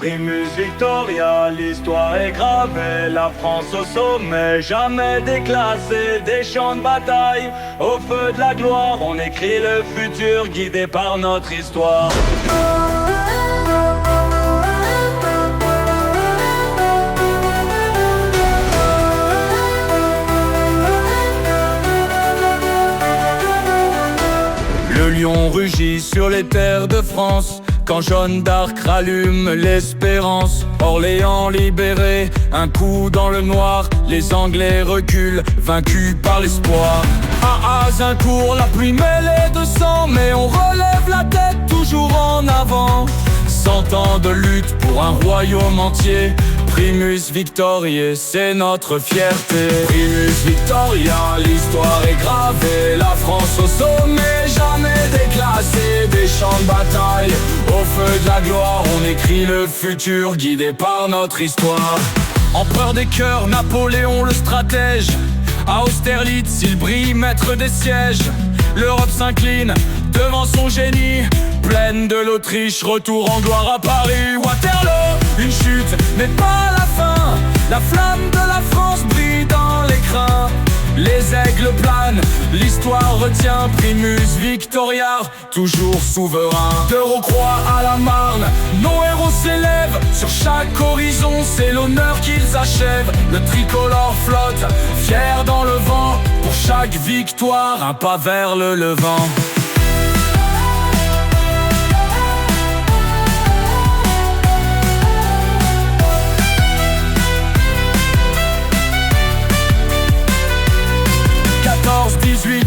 Primus Victoria, l'histoire est gravée, la France au sommet, jamais déclassée, des champs de bataille, au feu de la gloire, on écrit le futur guidé par notre histoire. Le lion rugit sur les terres de France, quand Jeanne d'Arc rallume l'espérance. Orléans libéré, un coup dans le noir, les Anglais reculent, vaincus par l'espoir. À Azincourt, la pluie mêlée de sang, mais on relève la tête toujours en avant. 100 ans de lutte pour un royaume entier, Primus Victoriae, c'est notre fierté. Primus Victoria, l'histoire est gravée, la France au sommet, jamais déclassée, des champs de bataille, au feu de la gloire, on écrit le futur guidé par notre histoire. Empereur des cœurs, Napoléon le stratège, à Austerlitz il brille maître des sièges. L'Europe s'incline devant son génie, plaine de l'Autriche, retour en gloire à Paris. Waterloo, une chute mais pas la fin, la flamme de la France brille dans l'écrin. Les aigles planent, l'histoire retient Primus Victoria, toujours souverain. De Rocroi à la Marne, nos héros s'élèvent, sur chaque horizon c'est l'honneur qu'ils achèvent. Le tricolore flotte, fier dans le vent, pour chaque victoire un pas vers le levant.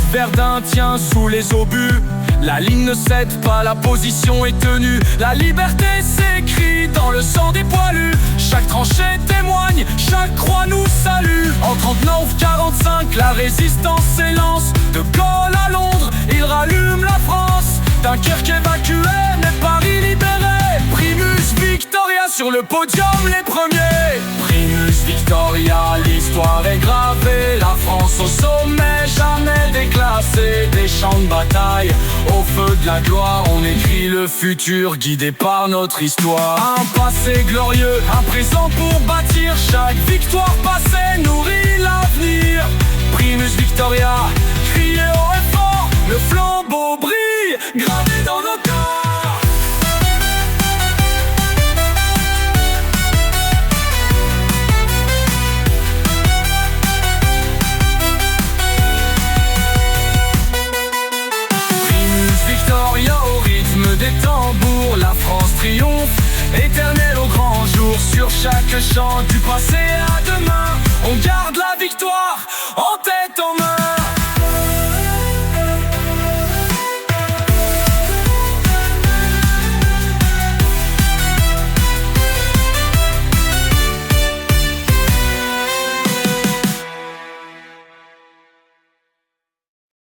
Verdun tient sous les obus, la ligne ne cède pas, la position est tenue. La liberté s'écrit dans le sang des poilus, chaque tranchée témoigne, chaque croix nous salue. En 39-45, la résistance s'élance, de Gaulle à Londres, il rallume la France. Dunkerque évacuée, mais Paris libéré, Primus Victoria sur le podium les premiers. Primus Victoria, l'histoire est gravée, la France au sommet, jamais déclassée, des champs de bataille, au feu de la gloire, on écrit le futur guidé par notre histoire. Un passé glorieux, un présent pour bâtir, chaque victoire passée nourrit l'avenir. Primus Victoria, criez haut et fort, le flambeau brille, gravé dans nos corps. Des tambours, la France triomphe, éternelle au grand jour. Sur chaque champ, du passé à demain, on garde la victoire en tête.